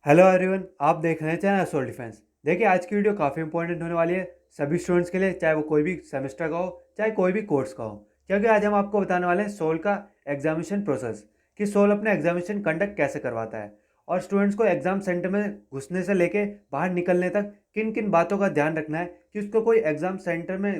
Hello everyone, आप देख रहे हैं चैनल सोल डिफेंस। देखिए, आज की वीडियो काफ़ी इंपॉर्टेंट होने वाली है सभी स्टूडेंट्स के लिए, चाहे वो कोई भी सेमेस्टर का हो, चाहे कोई भी कोर्स का हो। क्योंकि आज हम आपको बताने वाले हैं सोल का एग्जामिनेशन प्रोसेस, कि सोल अपने एग्जामिनेशन कंडक्ट कैसे करवाता है और स्टूडेंट्स को एग्जाम सेंटर में घुसने से लेके बाहर निकलने तक किन किन बातों का ध्यान रखना है कि उसको कोई एग्जाम सेंटर में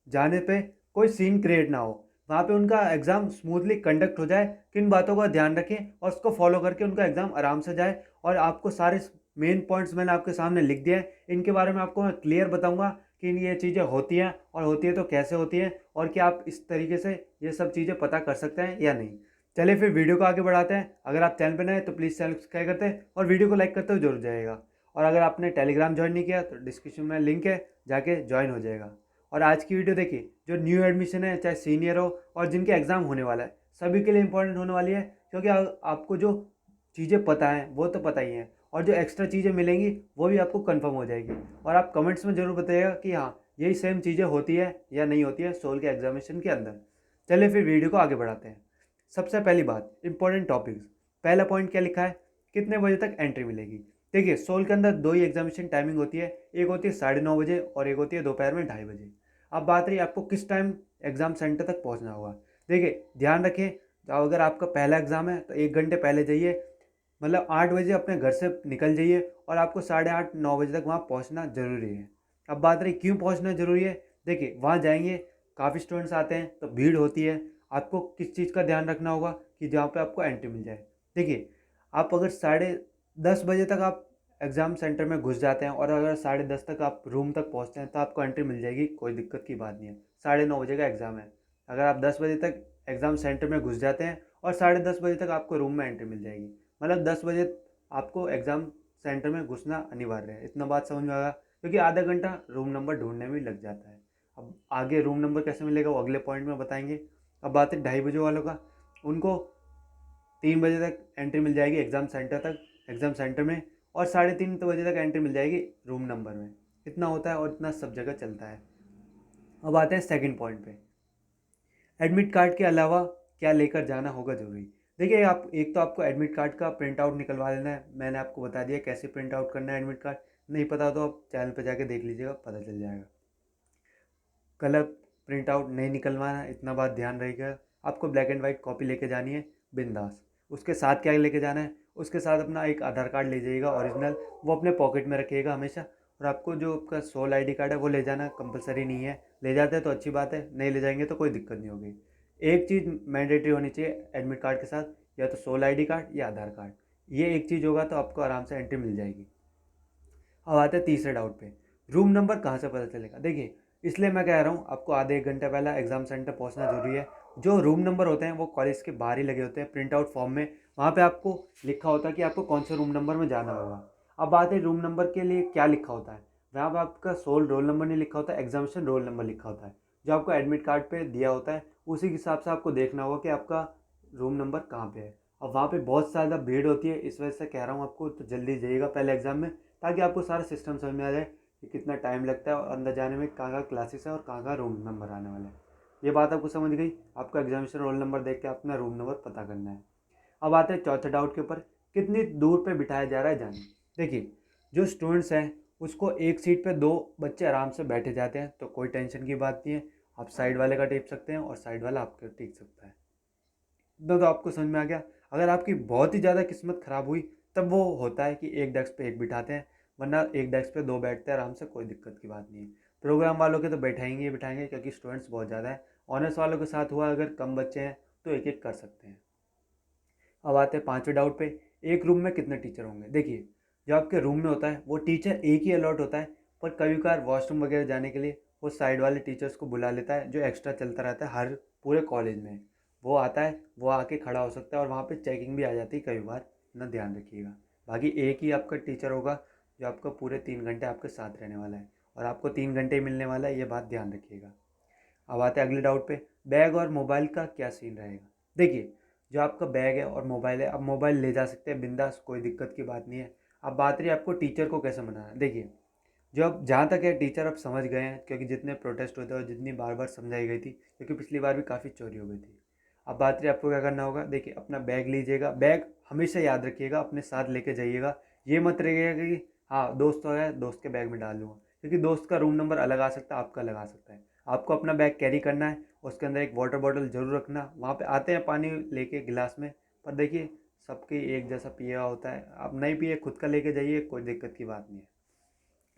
जाने पे कोई सीन क्रिएट ना हो, वहाँ पे उनका एग्ज़ाम स्मूथली कंडक्ट हो जाए। किन बातों का ध्यान रखें और उसको फॉलो करके उनका एग्ज़ाम आराम से जाए। और आपको सारे मेन पॉइंट्स मैंने आपके सामने लिख दिए हैं। इनके बारे में आपको मैं क्लियर बताऊंगा कि ये चीज़ें होती हैं और होती है तो कैसे होती हैं, और क्या आप इस तरीके से ये सब चीज़ें पता कर सकते हैं या नहीं। चलिए फिर वीडियो को आगे बढ़ाते हैं। अगर आप चैनल पर नए हैं तो प्लीज़ चैनल सब्सक्राइब करते हैं और वीडियो को लाइक करते हुए जरूर जाएगा। और अगर आपने टेलीग्राम ज्वाइन नहीं किया तो डिस्क्रिप्शन में लिंक है, जाके ज्वाइन हो जाएगा। और आज की वीडियो देखिए, जो न्यू एडमिशन है, चाहे सीनियर हो और जिनके एग्ज़ाम होने वाला है, सभी के लिए इंपॉर्टेंट होने वाली है। क्योंकि आपको जो चीज़ें पता हैं वो तो पता ही हैं, और जो एक्स्ट्रा चीज़ें मिलेंगी वो भी आपको कंफर्म हो जाएगी। और आप कमेंट्स में ज़रूर बताइएगा कि हाँ, यही सेम चीज़ें होती है या नहीं होती है सोल के एग्जामिनेशन के अंदर। चलिए फिर वीडियो को आगे बढ़ाते हैं। सबसे पहली बात, इंपॉर्टेंट टॉपिक्स। पहला पॉइंट क्या लिखा है, कितने बजे तक एंट्री मिलेगी। देखिए, सोल के अंदर दो ही एग्जामिनेशन टाइमिंग होती है, एक होती है 9:30 बजे और एक होती है दोपहर में 2:30 बजे। अब बात रही आपको किस टाइम एग्ज़ाम सेंटर तक पहुंचना होगा। देखिए, ध्यान रखें, अगर आपका पहला एग्ज़ाम है तो 1 घंटे पहले जाइए, मतलब 8 बजे अपने घर से निकल जाइए और आपको 8:30-9 बजे तक वहाँ पहुँचना ज़रूरी है। अब बात रही क्यों पहुँचना ज़रूरी है। देखिए, वहाँ जाएंगे, काफ़ी स्टूडेंट्स आते हैं तो भीड़ होती है। आपको किस चीज़ का ध्यान रखना होगा कि जहाँ पे आपको एंट्री मिल जाए। देखिए, आप अगर 10:30 बजे तक आप एग्ज़ाम सेंटर में घुस जाते हैं और अगर 10:30 तक आप रूम तक पहुँचते हैं तो आपको एंट्री मिल जाएगी, कोई दिक्कत की बात नहीं है। 9:30 बजे का एग्ज़ाम है, अगर आप 10 बजे तक एग्ज़ाम सेंटर में घुस जाते हैं और 10:30 बजे तक आपको रूम में एंट्री मिल जाएगी, मतलब 10 बजे आपको एग्ज़ाम सेंटर में घुसना अनिवार्य है। इतना बात समझ में आया, क्योंकि आधा घंटा रूम नंबर ढूंढने में लग जाता है। अब आगे रूम नंबर कैसे मिलेगा वो अगले पॉइंट में बताएंगे। अब बात है 2:30 बजे वालों का, उनको 3 बजे तक एंट्री मिल जाएगी एग्ज़ाम सेंटर में, और 3:30 बजे तक एंट्री मिल जाएगी रूम नंबर में। इतना होता है और इतना सब जगह चलता है। अब आते हैं सेकंड पॉइंट पे, एडमिट कार्ड के अलावा क्या लेकर जाना होगा ज़रूरी। देखिए, आप एक तो आपको एडमिट कार्ड का प्रिंट आउट निकलवा लेना है। मैंने आपको बता दिया कैसे प्रिंट आउट करना है एडमिट कार्ड। नहीं पता तो आप चैनल पर जाके देख लीजिएगा, पता चल जाएगा। कलर प्रिंट आउट नहीं निकलवाना है, इतना बात ध्यान रहेगा। आपको ब्लैक एंड वाइट कॉपी लेके जानी है, बिंदास। उसके साथ क्या लेके जाना है, उसके साथ अपना एक आधार कार्ड ले जाइएगा ओरिजिनल, वो अपने पॉकेट में रखिएगा हमेशा। और आपको जो आपका सोल आईडी कार्ड है वो ले जाना कंपलसरी नहीं है, ले जाते हैं तो अच्छी बात है, नहीं ले जाएंगे तो कोई दिक्कत नहीं होगी। एक चीज़ मैंडेटरी होनी चाहिए एडमिट कार्ड के साथ, या तो सोल आईडी कार्ड या आधार कार्ड। ये एक चीज़ होगा तो आपको आराम से एंट्री मिल जाएगी। अब आते हैं तीसरे डाउट पे, रूम नंबर कहाँ से पता चलेगा। देखिए, इसलिए मैं कह रहा हूँ आपको आधे 1 घंटे पहले एग्जाम सेंटर पहुँचना जरूरी है। जो रूम नंबर होते हैं वो कॉलेज के बाहर ही लगे होते हैं प्रिंट आउट फॉर्म में, वहाँ पे आपको लिखा होता है कि आपको कौन से रूम नंबर में जाना होगा। अब बात है रूम नंबर के लिए क्या लिखा होता है, वहाँ पर आपका सोल रोल नंबर नहीं लिखा होता, एग्जामिनेशन रोल नंबर लिखा होता है, जो आपको एडमिट कार्ड पे दिया होता है। उसी के हिसाब से आपको देखना होगा कि आपका रूम नंबर कहाँ पे है। और वहाँ पे बहुत ज़्यादा भीड़ होती है, इस वजह से कह रहा हूँ आपको, तो जल्दी जाइएगा पहले एग्जाम में, ताकि आपको सारा सिस्टम समझ में आ जाए कि कितना टाइम लगता है और अंदर जाने में, कहाँ कहाँ क्लासेस है और कहाँ कहाँ रूम नंबर आने वाला है। ये बात आपको समझ गई। आपका एग्जामिनेशन रोल नंबर देख के अपना रूम नंबर पता करना है। अब आते हैं चौथे डाउट के ऊपर, कितनी दूर पे बिठाया जा रहा है जाने। देखिए, जो स्टूडेंट्स हैं उसको एक सीट पे दो बच्चे आराम से बैठे जाते हैं तो कोई टेंशन की बात नहीं है। आप साइड वाले का टेप सकते हैं और साइड वाला आपका टेक सकता है। इतना तो आपको समझ में आ गया। अगर आपकी बहुत ही ज़्यादा किस्मत ख़राब हुई तब वो होता है कि एक डेस्क पे एक बिठाते हैं, वरना एक डेस्क पे दो बैठते हैं आराम से, कोई दिक्कत की बात नहीं है। प्रोग्राम वालों के तो बैठाएंगे ही बैठाएंगे, क्योंकि स्टूडेंट्स बहुत ज़्यादा है। ऑनर्स वालों के साथ हुआ अगर कम बच्चे हैं तो एक एक कर सकते हैं। अब आते हैं पाँचवें डाउट पे, एक रूम में कितने टीचर होंगे। देखिए, जो आपके रूम में होता है वो टीचर एक ही अलॉट होता है, पर कभी कभार वॉशरूम वगैरह जाने के लिए वो साइड वाले टीचर्स को बुला लेता है, जो एक्स्ट्रा चलता रहता है हर पूरे कॉलेज में। वो आता है, वो आके खड़ा हो सकता है और वहाँ पे चेकिंग भी आ जाती है कई बार, ना ध्यान रखिएगा। बाकी एक ही आपका टीचर होगा जो आपका पूरे 3 घंटे आपके साथ रहने वाला है, और आपको 3 घंटे ही मिलने वाला है, ये बात ध्यान रखिएगा। अब आते हैं अगले डाउट पे, बैग और मोबाइल का क्या सीन रहेगा। देखिए, जो आपका बैग है और मोबाइल है, अब मोबाइल ले जा सकते हैं बिंदास, कोई दिक्कत की बात नहीं है। अब बात रही आपको टीचर को कैसे मनाना है। देखिए, जो अब जहाँ तक है टीचर अब समझ गए हैं, क्योंकि जितने प्रोटेस्ट होते हैं और जितनी बार बार समझाई गई थी, क्योंकि पिछली बार भी काफ़ी चोरी हो गई थी। अब बात रही आपको क्या करना होगा। देखिए, अपना बैग लीजिएगा, बैग हमेशा याद रखिएगा, अपने साथ लेके जाइएगा। ये मत रहिएगा कि हाँ दोस्त है, दोस्त के बैग में डाल दूँगा, क्योंकि दोस्त का रूम नंबर अलग आ सकता है, आपका अलग आ सकता है। आपको अपना बैग कैरी करना है, उसके अंदर एक वाटर बॉटल ज़रूर रखना। वहाँ पे आते हैं पानी लेके गिलास में, पर देखिए सबके एक जैसा पिया होता है, आप नहीं पिए खुद का लेके जाइए, कोई दिक्कत की बात नहीं है।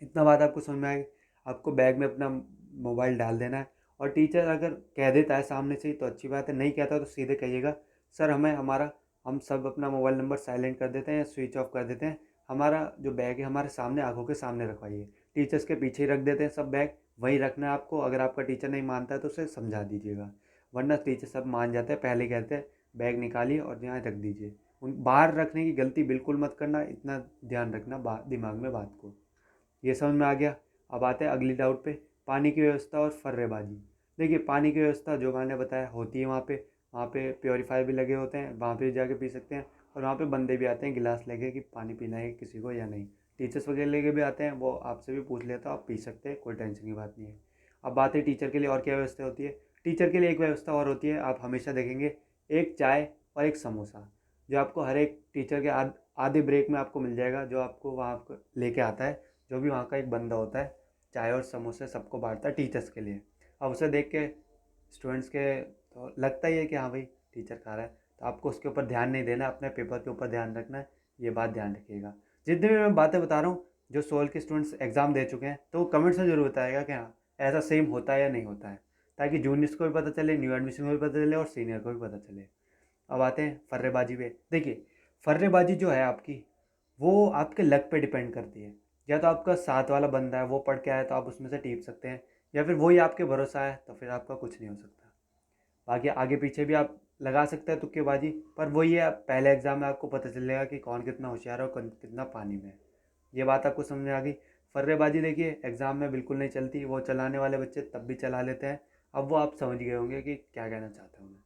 इतना बात आपको समझ में आएगी। आपको बैग में अपना मोबाइल डाल देना है, और टीचर अगर कह देता है सामने से ही तो अच्छी बात है, नहीं कहता तो सीधे कहिएगा सर हमें हमारा हम सब अपना मोबाइल नंबर साइलेंट कर देते हैं या स्विच ऑफ कर देते हैं, हमारा जो बैग है हमारे सामने आंखों के सामने रखवाइए। टीचर्स के पीछे ही रख देते हैं सब बैग, वहीं रखना है आपको। अगर आपका टीचर नहीं मानता है तो उसे समझा दीजिएगा, वरना टीचर सब मान जाते हैं, पहले कहते हैं बैग निकालिए और यहाँ रख दीजिए। उन बाहर रखने की गलती बिल्कुल मत करना, इतना ध्यान रखना दिमाग में बात को। ये समझ में आ गया। अब आते हैं अगली डाउट पे, पानी की व्यवस्था और फर्रेबाजी। देखिए पानी की व्यवस्था जो मैंने बताया होती है वहाँ पे प्योरीफायर भी लगे होते हैं, वहाँ पे जाके पी सकते हैं। और वहाँ पे बंदे भी आते हैं गिलास लेके कि पानी पीना है किसी को या नहीं। टीचर्स वगैरह लेके भी आते हैं, वो आपसे भी पूछ लेता, आप पी सकते हैं, कोई टेंशन की बात नहीं है। अब बात है टीचर के लिए और क्या व्यवस्था होती है। टीचर के लिए एक व्यवस्था और होती है, आप हमेशा देखेंगे, एक चाय और एक समोसा, जो आपको हर एक टीचर के आधे ब्रेक में आपको मिल जाएगा, जो आपको वहाँ पर लेके आता है। जो भी वहाँ का एक बंदा होता है, चाय और समोसे सबको बांटता है टीचर्स के लिए। अब उसे देख के स्टूडेंट्स के तो लगता ही है कि हाँ भाई टीचर खा रहा है, तो आपको उसके ऊपर ध्यान नहीं देना, अपने पेपर के ऊपर ध्यान रखना है। ये बात ध्यान रखिएगा। जितनी भी मैं बातें बता रहा हूँ, जो 16 के स्टूडेंट्स एग्ज़ाम दे चुके हैं, तो कमेंट्स में जरूर बताएगा कि हाँ ऐसा सेम होता है या नहीं होता है, ताकि जूनियर्स को भी पता चले, न्यू एडमिशन को भी पता चले और सीनियर को भी पता चले। अब आते हैं फर्रेबाजी पे। देखिए फर्रेबाजी जो है आपकी, वो आपके लक पे डिपेंड करती है। या तो आपका साथ वाला बंदा है वो पढ़ के आया तो आप उसमें से टीप सकते हैं, या फिर वही आपके भरोसा है तो फिर आपका कुछ नहीं हो सकता। बाकी आगे पीछे भी आप लगा सकते हैं तुक्केबाजी, पर वही है पहले एग्जाम में आपको पता चलेगा कि कौन कितना होशियार है और कौन कितना पानी में है। ये बात आपको समझ में आ गई। फर्रेबाजी देखिए एग्ज़ाम में बिल्कुल नहीं चलती, वो चलाने वाले बच्चे तब भी चला लेते हैं। अब वो आप समझ गए होंगे कि क्या कहना चाहता हूँ मैं।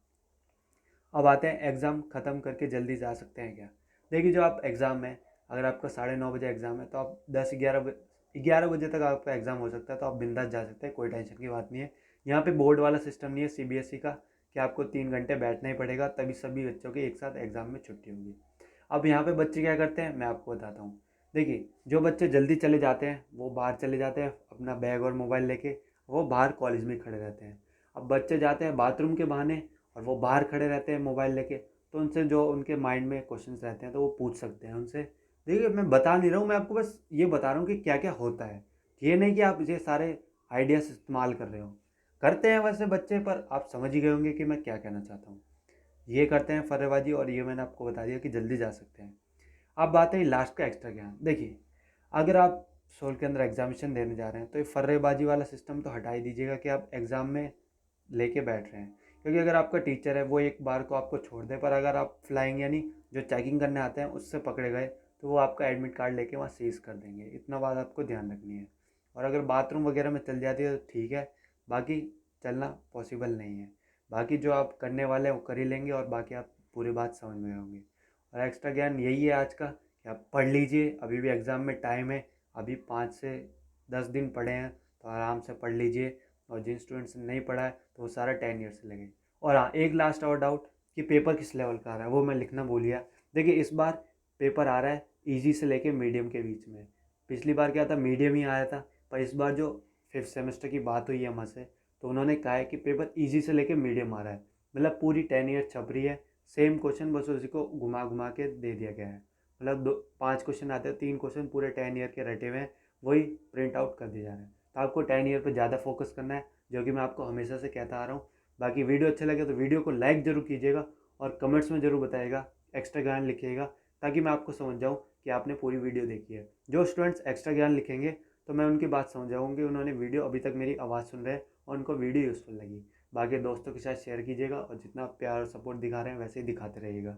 अब आते हैं एग्ज़ाम ख़त्म करके जल्दी जा सकते हैं क्या। देखिए जो आप एग्ज़ाम में, अगर आपका 9:30 बजे एग्ज़ाम है तो आप 10-11 बजे तक आपका एग्ज़ाम हो सकता है, तो आप बिंदास जा सकते हैं, कोई टेंशन की बात नहीं है। यहाँ पे बोर्ड वाला सिस्टम नहीं है सीबीएसई का कि आपको 3 घंटे बैठना ही पड़ेगा तभी सभी बच्चों की एक साथ एग्ज़ाम में छुट्टी होगी। अब यहाँ पे बच्चे क्या करते हैं मैं आपको बताता हूँ। देखिए जो बच्चे जल्दी चले जाते हैं वो बाहर चले जाते हैं अपना बैग और मोबाइल लेके, वो बाहर कॉलेज में खड़े रहते हैं। अब बच्चे जाते हैं बाथरूम के बहाने और वो बाहर खड़े रहते हैं मोबाइल लेके, तो उनसे जो उनके माइंड में क्वेश्चंस रहते हैं तो वो पूछ सकते हैं उनसे। देखिए मैं बता नहीं रहा हूँ, मैं आपको बस ये बता रहा हूँ कि क्या क्या होता है। ये नहीं कि आप ये सारे आइडियाज इस्तेमाल कर रहे हो, करते हैं वैसे बच्चे, पर आप समझ ही गए होंगे कि मैं क्या कहना चाहता हूँ। ये करते हैं फर्रेबाजी, और ये मैंने आपको बता दिया कि जल्दी जा सकते हैं। अब बात है लास्ट का एक्स्ट्रा ज्ञान। देखिए अगर आप सोल के अंदर एग्जामिनेशन देने जा रहे हैं तो ये फर्रेबाजी वाला सिस्टम तो हटा ही दीजिएगा कि आप एग्ज़ाम में लेके बैठ रहे हैं। क्योंकि अगर आपका टीचर है वो एक बार को आपको छोड़ दे, पर अगर आप फ्लाइंग यानी जो चेकिंग करने आते हैं उससे पकड़े गए तो वो आपका एडमिट कार्ड लेके वहाँ सीज कर देंगे। इतना बात आपको ध्यान रखनी है। और अगर बाथरूम वगैरह में चल जाती है तो ठीक है, बाकी चलना पॉसिबल नहीं है। बाकी जो आप करने वाले हैं वो कर ही लेंगे, और बाकी आप पूरी बात समझ में होंगे। और एक्स्ट्रा ज्ञान यही है आज का कि आप पढ़ लीजिए, अभी भी एग्ज़ाम में टाइम है, अभी 5 से 10 दिन पढ़े हैं तो आराम से पढ़ लीजिए। और जिन स्टूडेंट्स ने नहीं पढ़ा है तो वो सारा 10 ईयर से लगे। और हाँ एक लास्ट और डाउट कि पेपर किस लेवल का आ रहा है, वो मैं लिखना भूल गया। देखिए इस बार पेपर आ रहा है ईजी से लेके मीडियम के बीच में। पिछली बार क्या था, मीडियम ही आया था, पर इस बार जो 5th सेमेस्टर की बात हुई है वहाँ से, तो उन्होंने कहा है कि पेपर ईजी से लेके मीडियम आ रहा है। मतलब पूरी 10 ईयर छप रही है, सेम क्वेश्चन बस उसी को घुमा घुमा के दे दिया गया है। मतलब 5 क्वेश्चन आते हैं, 3 क्वेश्चन पूरे 10 ईयर के रटे हुए हैं, वही प्रिंट आउट कर दिए जा रहे हैं। तो आपको 10 ईयर पर ज़्यादा फोकस करना है, जो कि मैं आपको हमेशा से कहता आ रहा हूँ। बाकी वीडियो अच्छा लगे तो वीडियो को लाइक ज़रूर कीजिएगा, और कमेंट्स में ज़रूर बताइएगा, एक्स्ट्रा ज्ञान लिखिएगा, ताकि मैं आपको समझ जाऊँ कि आपने पूरी वीडियो देखी है। जो स्टूडेंट्स एक्स्ट्रा ज्ञान लिखेंगे तो मैं उनकी बात समझ जाऊँगी, उन्होंने वीडियो अभी तक मेरी आवाज़ सुन रहे हैं और उनको वीडियो यूज़फुल लगी। बाकी दोस्तों के साथ शेयर कीजिएगा, और जितना प्यार और सपोर्ट दिखा रहे हैं वैसे ही दिखाते रहिएगा।